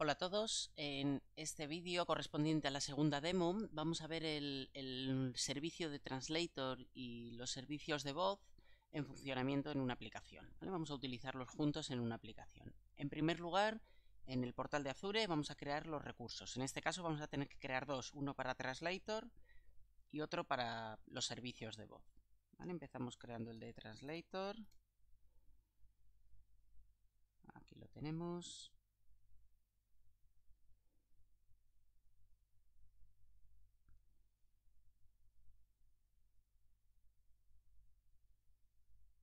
Hola a todos, en este vídeo correspondiente a la segunda demo vamos a ver el servicio de Translator y los servicios de voz en funcionamiento en una aplicación, ¿vale? Vamos a utilizarlos juntos en una aplicación. En primer lugar, en el portal de Azure vamos a crear los recursos. En este caso vamos a tener que crear dos, uno para Translator y otro para los servicios de voz, ¿vale? Empezamos creando el de Translator. Aquí lo tenemos.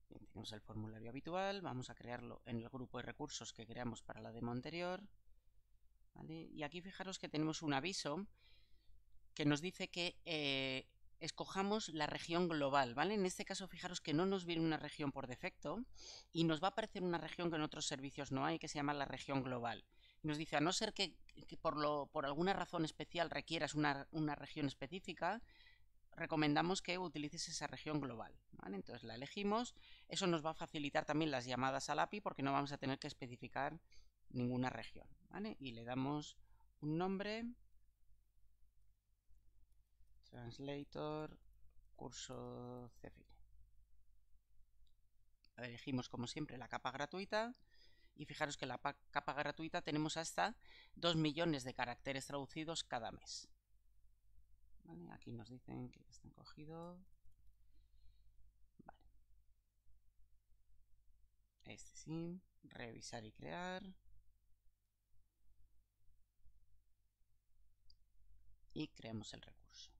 Bien, tenemos el formulario habitual, vamos a crearlo en el grupo de recursos que creamos para la demo anterior, ¿vale? Y aquí fijaros que tenemos un aviso que nos dice que escojamos la región global, ¿vale? En este caso fijaros que no nos viene una región por defecto y nos va a aparecer una región que en otros servicios no hay, que se llama la región global. Y nos dice, a no ser que por alguna razón especial requieras una región específica, recomendamos que utilices esa región global, ¿vale? Entonces la elegimos. Eso nos va a facilitar también las llamadas al API porque no vamos a tener que especificar ninguna región, ¿vale? Y le damos un nombre, Translator curso Cefire. Elegimos como siempre la capa gratuita y fijaros que en la capa gratuita tenemos hasta 2 millones de caracteres traducidos cada mes, ¿vale? Aquí nos dicen que están cogidos. Vale. Este sí, revisar y crear. Y creamos el recurso.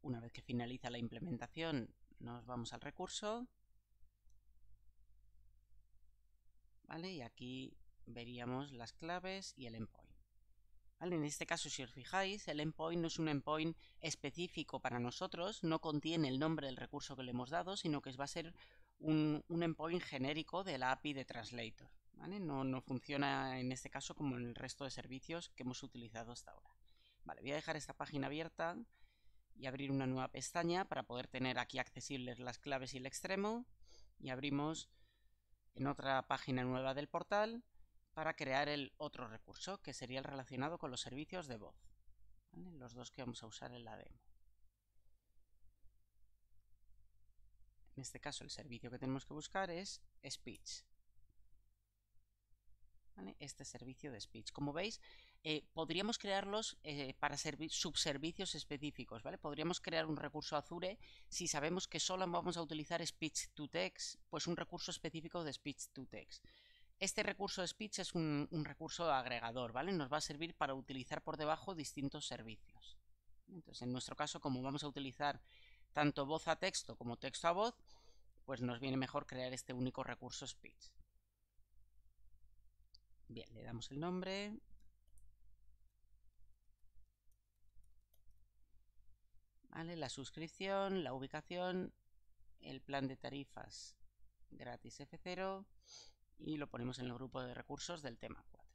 Una vez que finaliza la implementación, nos vamos al recurso, ¿vale? Y aquí veríamos las claves y el endpoint, ¿vale? En este caso, si os fijáis, el endpoint no es un endpoint específico para nosotros, no contiene el nombre del recurso que le hemos dado, sino que va a ser un endpoint genérico de la API de Translator, ¿vale? No funciona en este caso como en el resto de servicios que hemos utilizado hasta ahora. Vale, voy a dejar esta página abierta y abrir una nueva pestaña para poder tener aquí accesibles las claves y el extremo, y abrimos en otra página nueva del portal para crear el otro recurso que sería el relacionado con los servicios de voz, ¿vale? Los dos que vamos a usar en la demo. En este caso el servicio que tenemos que buscar es Speech, ¿vale? Este servicio de speech. Como veis, podríamos crearlos para subservicios específicos, ¿vale? Podríamos crear un recurso Azure si sabemos que solo vamos a utilizar speech to text, pues un recurso específico de speech to text. Este recurso de speech es un recurso agregador, ¿vale? Nos va a servir para utilizar por debajo distintos servicios. Entonces, en nuestro caso, como vamos a utilizar tanto voz a texto como texto a voz, pues nos viene mejor crear este único recurso speech. Bien, le damos el nombre. ¿Vale? La suscripción, la ubicación, el plan de tarifas gratis F0 y lo ponemos en el grupo de recursos del tema 4.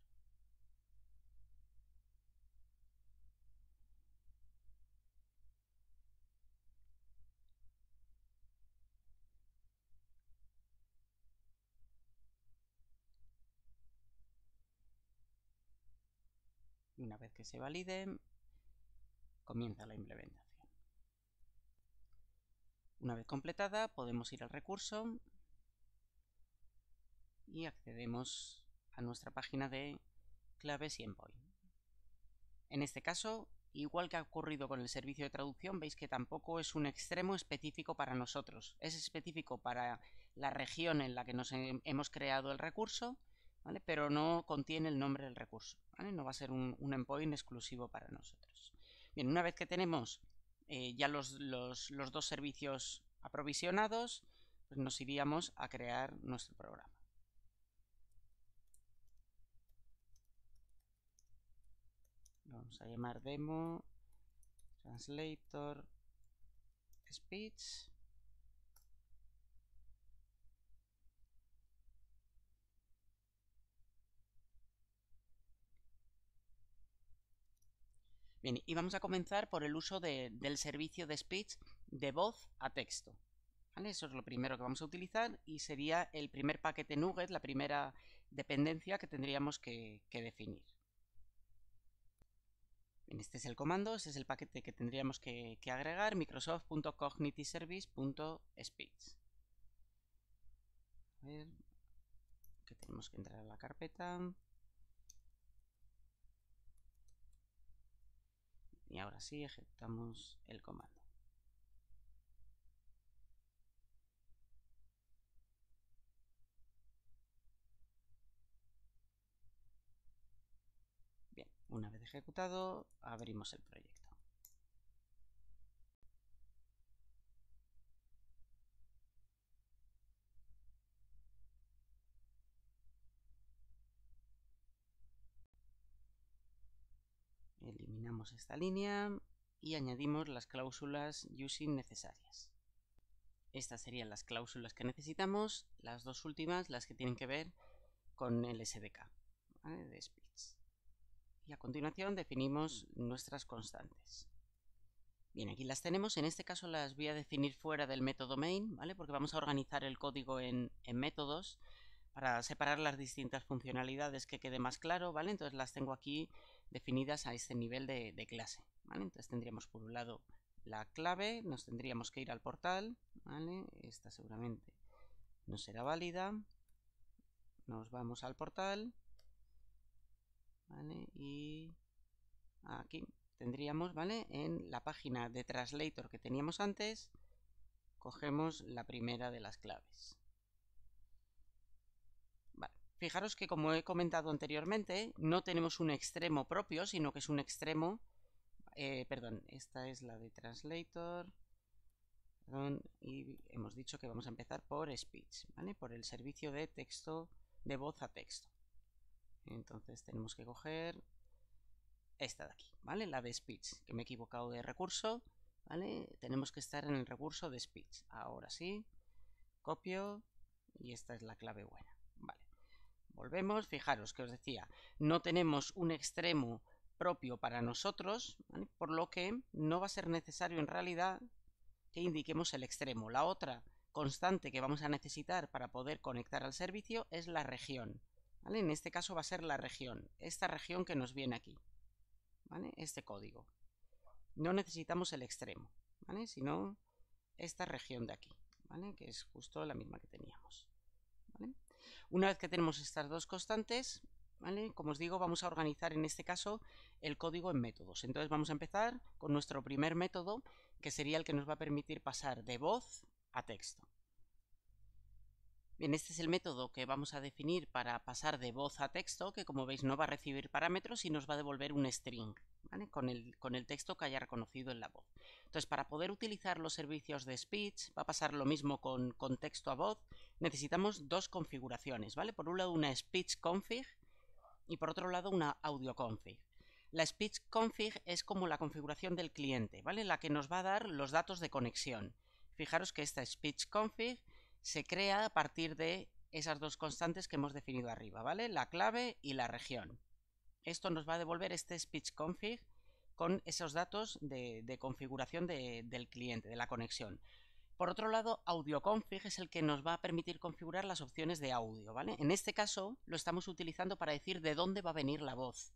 Y una vez que se valide, comienza la implementación. Una vez completada, podemos ir al recurso y accedemos a nuestra página de claves y endpoint. En este caso, igual que ha ocurrido con el servicio de traducción, veis que tampoco es un extremo específico para nosotros. Es específico para la región en la que nos hemos creado el recurso, ¿vale? Pero no contiene el nombre del recurso, ¿vale? No va a ser un endpoint exclusivo para nosotros. Bien, una vez que tenemos ya los dos servicios aprovisionados, pues nos iríamos a crear nuestro programa. Lo vamos a llamar demo translator speech. Bien, y vamos a comenzar por el uso del servicio de speech de voz a texto. ¿vale? Eso es lo primero que vamos a utilizar y sería el primer paquete NuGet, la primera dependencia que tendríamos que definir. Bien, este es el comando, este es el paquete que tendríamos que agregar, microsoft.cognityservice.speech. A ver, que tenemos que entrar a la carpeta. Y ahora sí, ejecutamos el comando. Bien, una vez ejecutado, abrimos el proyecto. Eliminamos esta línea y añadimos las cláusulas using necesarias. Estas serían las cláusulas que necesitamos, las dos últimas, las que tienen que ver con el SDK, ¿vale? De speech. Y a continuación definimos nuestras constantes. Bien, aquí las tenemos. En este caso las voy a definir fuera del método main, ¿vale? Porque vamos a organizar el código en métodos para separar las distintas funcionalidades, que quede más claro, ¿vale? Entonces las tengo aquí definidas a este nivel de clase, ¿vale? Entonces tendríamos por un lado la clave, nos tendríamos que ir al portal, ¿vale? Esta seguramente no será válida. Nos vamos al portal, ¿vale? Y aquí tendríamos, ¿vale? En la página de Translator que teníamos antes, cogemos la primera de las claves. Vale. Fijaros que, como he comentado anteriormente, no tenemos un extremo propio, sino que es un extremo... perdón, esta es la de Translator. Perdón, y hemos dicho que vamos a empezar por Speech, ¿vale? Por el servicio de texto, de voz a texto. Entonces tenemos que coger esta de aquí, ¿vale? La de Speech, que me he equivocado de recurso, ¿vale? Tenemos que estar en el recurso de Speech. Ahora sí, copio y esta es la clave buena, ¿vale? Volvemos, fijaros que os decía, no tenemos un extremo propio para nosotros, ¿vale? Por lo que no va a ser necesario en realidad que indiquemos el extremo. La otra constante que vamos a necesitar para poder conectar al servicio es la región, ¿vale? En este caso va a ser la región, esta región que nos viene aquí, ¿vale? Este código. No necesitamos el extremo, ¿vale? Sino esta región de aquí, ¿vale? Que es justo la misma que teníamos, ¿vale? Una vez que tenemos estas dos constantes, ¿vale? Como os digo, vamos a organizar en este caso el código en métodos. Entonces vamos a empezar con nuestro primer método, que sería el que nos va a permitir pasar de voz a texto. Bien, este es el método que vamos a definir para pasar de voz a texto, que como veis no va a recibir parámetros y nos va a devolver un string, ¿vale? Con el texto que haya reconocido en la voz. Entonces, para poder utilizar los servicios de speech, va a pasar lo mismo con texto a voz. Necesitamos dos configuraciones, ¿vale? Por un lado una speech config y por otro lado una audio config. La speech config es como la configuración del cliente, ¿vale? La que nos va a dar los datos de conexión. Fijaros que esta speech config se crea a partir de esas dos constantes que hemos definido arriba, ¿vale? La clave y la región. Esto nos va a devolver este speech config con esos datos de configuración del cliente, de la conexión. Por otro lado, audio config es el que nos va a permitir configurar las opciones de audio, ¿vale? En este caso lo estamos utilizando para decir de dónde va a venir la voz,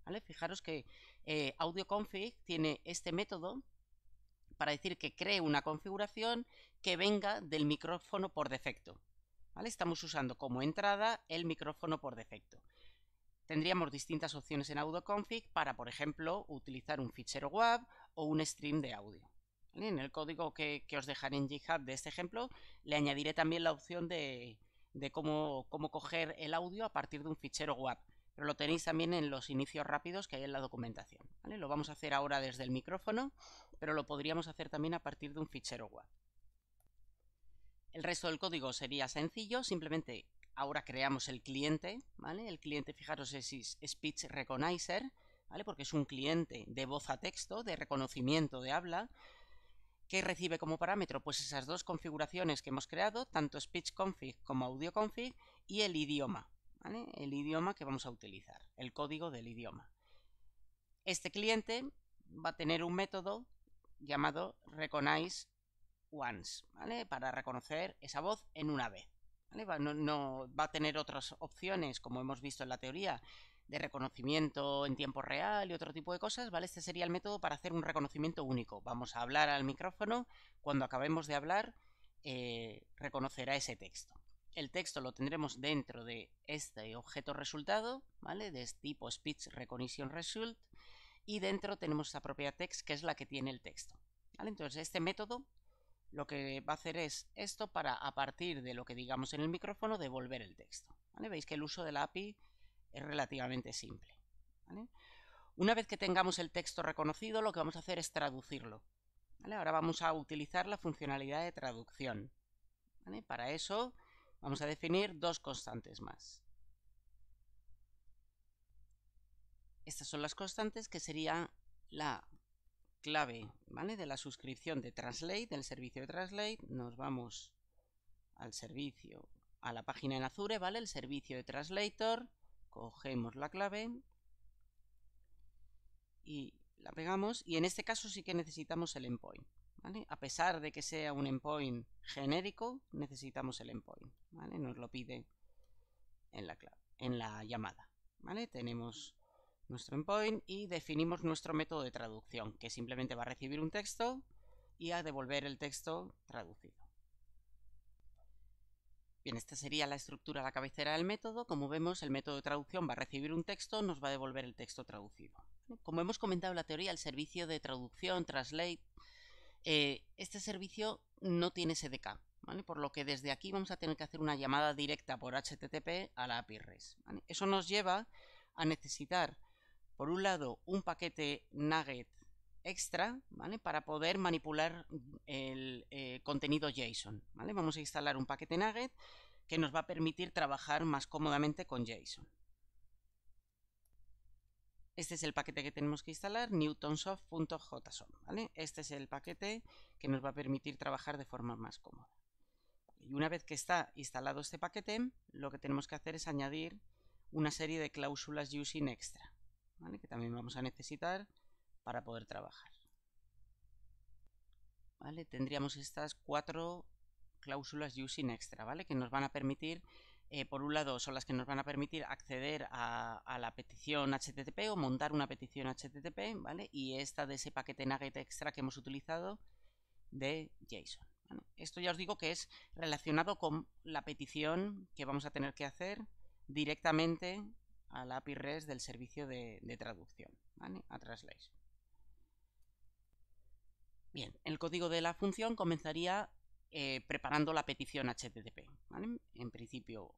¿vale? Fijaros que audio config tiene este método para decir que cree una configuración que venga del micrófono por defecto, ¿vale? Estamos usando como entrada el micrófono por defecto. Tendríamos distintas opciones en AudioConfig para, por ejemplo, utilizar un fichero WAV o un stream de audio. ¿Vale? En el código que os dejaré en GitHub de este ejemplo, le añadiré también la opción de cómo coger el audio a partir de un fichero WAV. Pero lo tenéis también en los inicios rápidos que hay en la documentación, ¿vale? Lo vamos a hacer ahora desde el micrófono, pero lo podríamos hacer también a partir de un fichero WAV. El resto del código sería sencillo, simplemente ahora creamos el cliente, ¿vale? El cliente, fijaros, es Speech Recognizer, ¿vale? Porque es un cliente de voz a texto, de reconocimiento de habla. ¿Qué recibe como parámetro? Pues esas dos configuraciones que hemos creado, tanto Speech Config como Audio Config, y el idioma, ¿vale? El idioma que vamos a utilizar, el código del idioma. Este cliente va a tener un método llamado Recognize once, ¿vale? Para reconocer esa voz en una vez, ¿vale? No va a tener otras opciones, como hemos visto en la teoría, de reconocimiento en tiempo real y otro tipo de cosas, ¿vale? Este sería el método para hacer un reconocimiento único. Vamos a hablar al micrófono, cuando acabemos de hablar, reconocerá ese texto. El texto lo tendremos dentro de este objeto resultado, ¿vale? De este tipo Speech Recognition Result, y dentro tenemos esa propiedad text, que es la que tiene el texto, ¿vale? Entonces este método lo que va a hacer es esto para, a partir de lo que digamos en el micrófono, devolver el texto, ¿vale? Veis que el uso de la API es relativamente simple, ¿vale? Una vez que tengamos el texto reconocido, lo que vamos a hacer es traducirlo, ¿vale? Ahora vamos a utilizar la funcionalidad de traducción, ¿vale? Para eso vamos a definir dos constantes más. Estas son las constantes, que sería la clave, ¿vale? De la suscripción de Translate, del servicio de Translate. Nos vamos al servicio, a la página en Azure, ¿vale? El servicio de Translator. Cogemos la clave y la pegamos, y en este caso sí que necesitamos el endpoint, ¿vale? A pesar de que sea un endpoint genérico, necesitamos el endpoint, ¿vale? Nos lo pide en la clave, en la llamada, ¿vale? Tenemos nuestro endpoint y definimos nuestro método de traducción, que simplemente va a recibir un texto y a devolver el texto traducido. Bien, esta sería la estructura, la cabecera del método. Como vemos, el método de traducción va a recibir un texto, nos va a devolver el texto traducido. Como hemos comentado en la teoría, el servicio de traducción, Translate, este servicio no tiene SDK, ¿vale? Por lo que desde aquí vamos a tener que hacer una llamada directa por HTTP a la API REST, ¿vale? Eso nos lleva a necesitar, por un lado, un paquete NUGget extra, ¿vale? Para poder manipular el contenido JSON, ¿vale? Vamos a instalar un paquete NUGget que nos va a permitir trabajar más cómodamente con JSON. Este es el paquete que tenemos que instalar, newtonsoft.json, ¿vale? Este es el paquete que nos va a permitir trabajar de forma más cómoda. Y una vez que está instalado este paquete, lo que tenemos que hacer es añadir una serie de cláusulas using extra, ¿vale? Que también vamos a necesitar para poder trabajar, ¿vale? Tendríamos estas 4 cláusulas using extra, ¿vale? Que nos van a permitir, por un lado, son las que nos van a permitir acceder a la petición HTTP o montar una petición HTTP, ¿vale? Y esta de ese paquete NUGget extra que hemos utilizado de JSON, ¿vale? Esto ya os digo que es relacionado con la petición que vamos a tener que hacer directamente a la API REST del servicio de traducción, ¿vale? A Translation. Bien, el código de la función comenzaría preparando la petición HTTP, ¿vale? En principio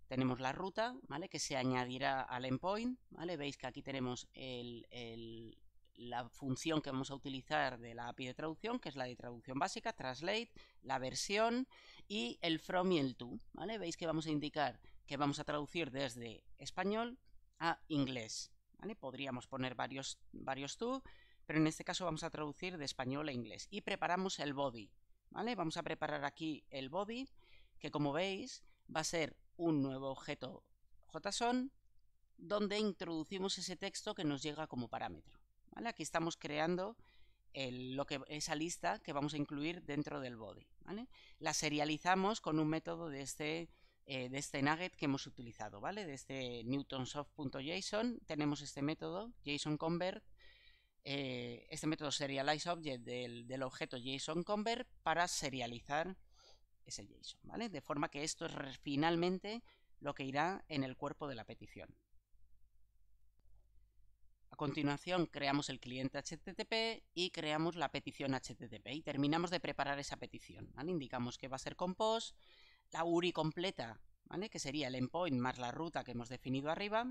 tenemos la ruta, ¿vale? Que se añadirá al endpoint, ¿vale? Veis que aquí tenemos la función que vamos a utilizar de la API de traducción, que es la de traducción básica, translate, la versión y el from y el to, ¿vale? Veis que vamos a indicar que vamos a traducir desde español a inglés, ¿vale? Podríamos poner varios to, pero en este caso vamos a traducir de español a inglés. Y preparamos el body, ¿vale? Vamos a preparar aquí el body, que como veis va a ser un nuevo objeto JSON, donde introducimos ese texto que nos llega como parámetro, ¿vale? Aquí estamos creando esa lista que vamos a incluir dentro del body, ¿vale? La serializamos con un método de este NUGget que hemos utilizado, ¿vale? De este newtonsoft.json tenemos este método, JSON-convert. Este método serializeObject del objeto JSON-convert para serializar ese JSON, ¿vale? De forma que esto es finalmente lo que irá en el cuerpo de la petición. A continuación creamos el cliente HTTP y creamos la petición HTTP y terminamos de preparar esa petición, ¿vale? Indicamos que va a ser con POST, la URI completa, ¿vale? Que sería el endpoint más la ruta que hemos definido arriba,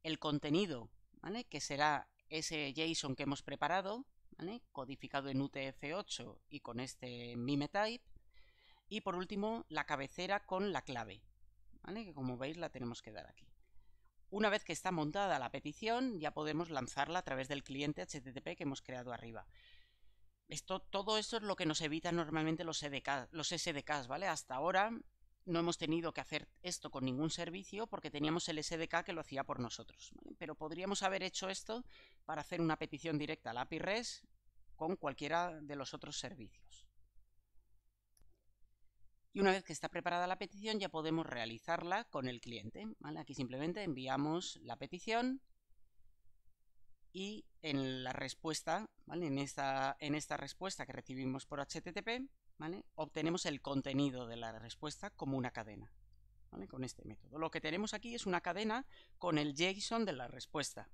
el contenido, ¿vale? Que será ese JSON que hemos preparado, ¿vale? Codificado en UTF-8 y con este MimeType. Y por último, la cabecera con la clave, ¿vale? Que como veis la tenemos que dar aquí. Una vez que está montada la petición, ya podemos lanzarla a través del cliente HTTP que hemos creado arriba. Todo esto es lo que nos evita normalmente los SDKs, ¿vale? Hasta ahora no hemos tenido que hacer esto con ningún servicio porque teníamos el SDK que lo hacía por nosotros, ¿vale? Pero podríamos haber hecho esto para hacer una petición directa a la API REST con cualquiera de los otros servicios. Y una vez que está preparada la petición ya podemos realizarla con el cliente, ¿vale? Aquí simplemente enviamos la petición y en la respuesta, ¿vale? En esta respuesta que recibimos por HTTP, ¿vale? Obtenemos el contenido de la respuesta como una cadena, ¿vale? Con este método. Lo que tenemos aquí es una cadena con el JSON de la respuesta,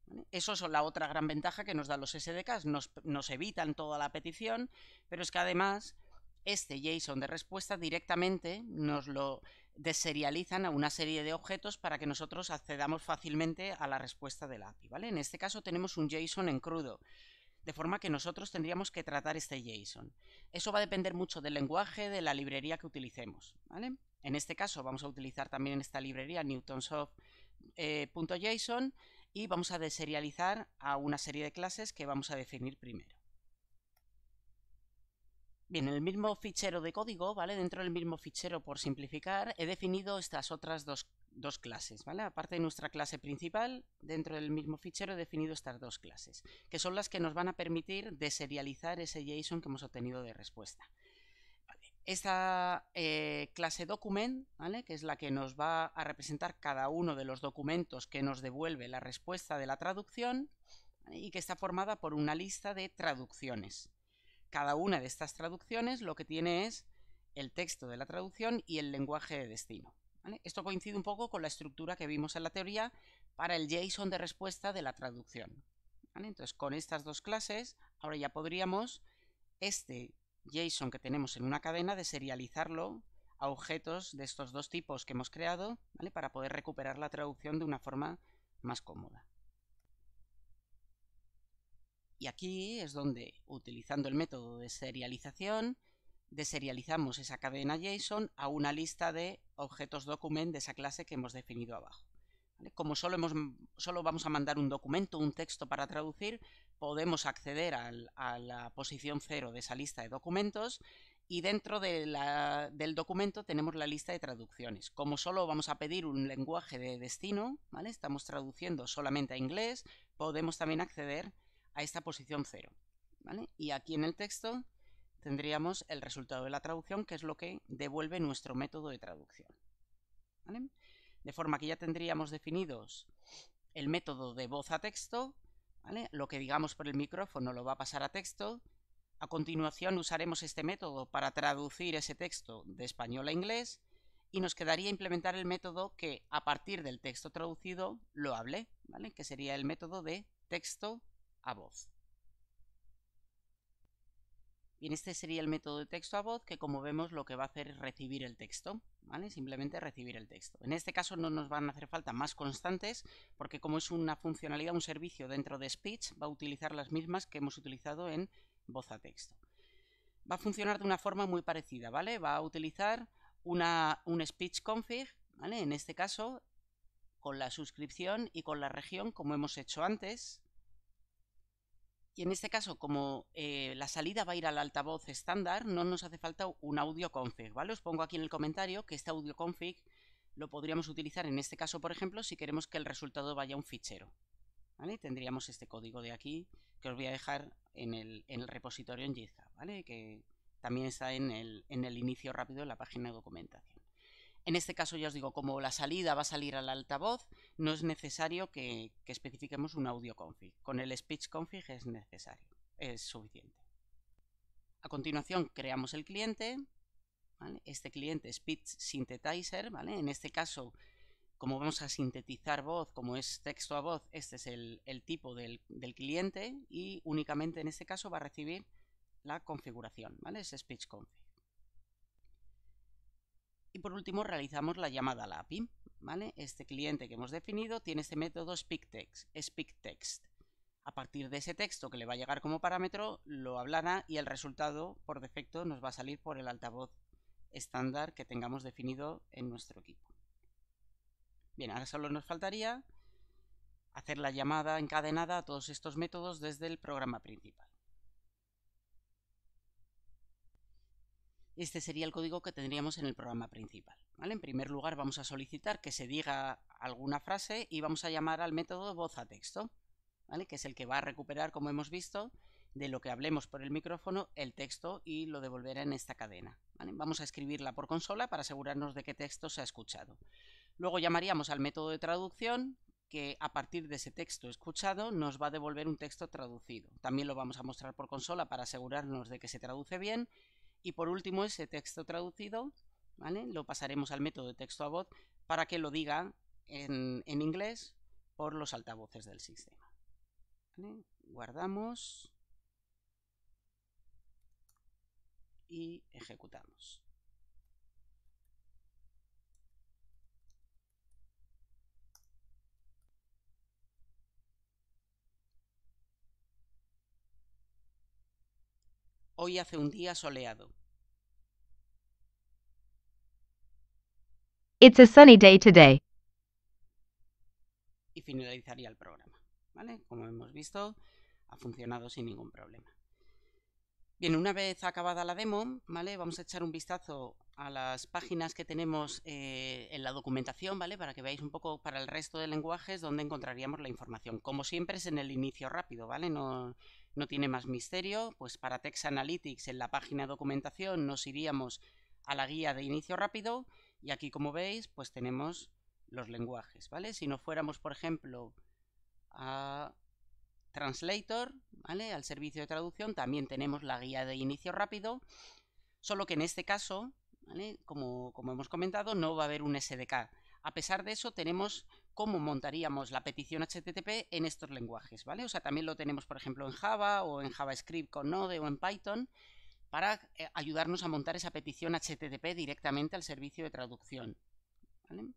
¿vale? Eso es la otra gran ventaja que nos dan los SDKs. Nos evitan toda la petición, pero es que además este JSON de respuesta directamente nos lo deserializan a una serie de objetos para que nosotros accedamos fácilmente a la respuesta de la API, ¿vale? En este caso tenemos un JSON en crudo, de forma que nosotros tendríamos que tratar este JSON. Eso va a depender mucho del lenguaje, de la librería que utilicemos, ¿vale? En este caso vamos a utilizar también esta librería newtonsoft.json y vamos a deserializar a una serie de clases que vamos a definir primero. Bien, en el mismo fichero de código, ¿vale? Dentro del mismo fichero, por simplificar, he definido estas otras dos clases, ¿vale? Aparte de nuestra clase principal, dentro del mismo fichero he definido estas dos clases, que son las que nos van a permitir deserializar ese JSON que hemos obtenido de respuesta. Vale. Esta clase document, ¿vale? Que es la que nos va a representar cada uno de los documentos que nos devuelve la respuesta de la traducción, ¿vale? Y que está formada por una lista de traducciones. Cada una de estas traducciones lo que tiene es el texto de la traducción y el lenguaje de destino, ¿vale? Esto coincide un poco con la estructura que vimos en la teoría para el JSON de respuesta de la traducción, ¿vale? Entonces, con estas dos clases, ahora ya podríamos este JSON que tenemos en una cadena deserializarlo a objetos de estos dos tipos que hemos creado, ¿vale? Para poder recuperar la traducción de una forma más cómoda. Y aquí es donde, utilizando el método de serialización, deserializamos esa cadena JSON a una lista de objetos document de esa clase que hemos definido abajo, ¿vale? Como solo vamos a mandar un documento, un texto para traducir, podemos acceder a la posición 0 de esa lista de documentos y dentro del documento tenemos la lista de traducciones. Como solo vamos a pedir un lenguaje de destino, ¿vale? Estamos traduciendo solamente a inglés, podemos también acceder a esta posición 0, ¿vale? Y aquí en el texto tendríamos el resultado de la traducción, que es lo que devuelve nuestro método de traducción, ¿vale? De forma que ya tendríamos definidos el método de voz a texto, ¿vale? Lo que digamos por el micrófono lo va a pasar a texto. A continuación usaremos este método para traducir ese texto de español a inglés y nos quedaría implementar el método que a partir del texto traducido lo hable, ¿vale? Que sería el método de texto a voz. Bien, este sería el método de texto a voz que, como vemos, lo que va a hacer es recibir el texto, ¿vale? Simplemente recibir el texto. En este caso no nos van a hacer falta más constantes porque como es una funcionalidad, un servicio dentro de Speech, va a utilizar las mismas que hemos utilizado en voz a texto. Va a funcionar de una forma muy parecida, ¿vale? Va a utilizar un speech config, ¿vale? En este caso, con la suscripción y con la región, como hemos hecho antes. Y en este caso, como la salida va a ir al altavoz estándar, no nos hace falta un audio config, ¿vale? Os pongo aquí en el comentario que este audio config lo podríamos utilizar en este caso, por ejemplo, si queremos que el resultado vaya a un fichero, ¿vale? Tendríamos este código de aquí que os voy a dejar en el repositorio en GitHub, ¿vale? Que también está en el inicio rápido de la página de documentación. En este caso ya os digo, como la salida va a salir al altavoz, no es necesario que especifiquemos un audio config. Con el speech config es necesario, es suficiente. A continuación creamos el cliente, ¿vale? Este cliente Speech Synthetizer, ¿vale? En este caso, como vamos a sintetizar voz, como es texto a voz, este es el tipo del cliente y únicamente en este caso va a recibir la configuración, ¿vale? Es speech config. Y por último realizamos la llamada a la API, ¿vale? Este cliente que hemos definido tiene este método speakText. A partir de ese texto que le va a llegar como parámetro, lo hablará y el resultado por defecto nos va a salir por el altavoz estándar que tengamos definido en nuestro equipo. Bien, ahora solo nos faltaría hacer la llamada encadenada a todos estos métodos desde el programa principal. Este sería el código que tendríamos en el programa principal, ¿vale? En primer lugar vamos a solicitar que se diga alguna frase y vamos a llamar al método voz a texto, ¿vale? Que es el que va a recuperar, como hemos visto, de lo que hablemos por el micrófono el texto y lo devolverá en esta cadena, ¿vale? Vamos a escribirla por consola para asegurarnos de qué texto se ha escuchado. Luego llamaríamos al método de traducción, que a partir de ese texto escuchado nos va a devolver un texto traducido. También lo vamos a mostrar por consola para asegurarnos de que se traduce bien. Y por último, ese texto traducido, ¿vale?, lo pasaremos al método de texto a voz para que lo diga en inglés por los altavoces del sistema. ¿Vale? Guardamos y ejecutamos. Hoy hace un día soleado. It's a sunny day today. Y finalizaría el programa, ¿vale? Como hemos visto, ha funcionado sin ningún problema. Bien, una vez acabada la demo, ¿vale?, vamos a echar un vistazo a las páginas que tenemos en la documentación, ¿vale?, para que veáis un poco para el resto de lenguajes dónde encontraríamos la información. Como siempre es en el inicio rápido, ¿vale? No tiene más misterio. Pues para Text Analytics en la página de documentación nos iríamos a la guía de inicio rápido y aquí, como veis, pues tenemos los lenguajes, ¿vale? Si nos fuéramos, por ejemplo, a Translator, ¿vale?, al servicio de traducción, también tenemos la guía de inicio rápido, solo que en este caso, ¿vale?, como hemos comentado, no va a haber un SDK. A pesar de eso, tenemos cómo montaríamos la petición HTTP en estos lenguajes, ¿vale? O sea, también lo tenemos, por ejemplo, en Java o en JavaScript con Node o en Python, para ayudarnos a montar esa petición HTTP directamente al servicio de traducción, ¿vale?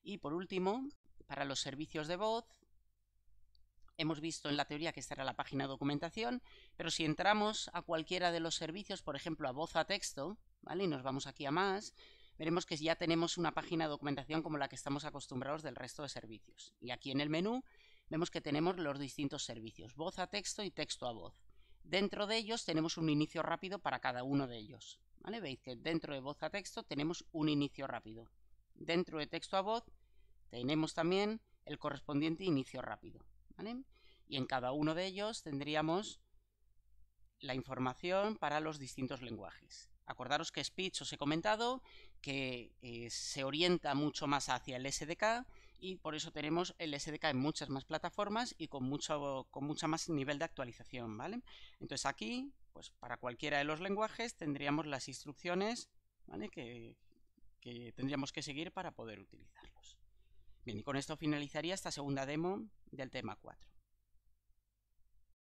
Y por último, para los servicios de voz, hemos visto en la teoría que esta era la página de documentación, pero si entramos a cualquiera de los servicios, por ejemplo a voz a texto, ¿vale?, y nos vamos aquí a más, veremos que ya tenemos una página de documentación como la que estamos acostumbrados del resto de servicios. Y aquí en el menú vemos que tenemos los distintos servicios, voz a texto y texto a voz. Dentro de ellos tenemos un inicio rápido para cada uno de ellos, ¿vale? Veis que dentro de voz a texto tenemos un inicio rápido. Dentro de texto a voz tenemos también el correspondiente inicio rápido, ¿vale? Y en cada uno de ellos tendríamos la información para los distintos lenguajes. Acordaros que Speech os he comentado que se orienta mucho más hacia el SDK y por eso tenemos el SDK en muchas más plataformas y con mucha más nivel de actualización, ¿vale? Entonces aquí, pues para cualquiera de los lenguajes tendríamos las instrucciones, ¿vale?, que tendríamos que seguir para poder utilizarlos. Bien, y con esto finalizaría esta segunda demo del tema 4.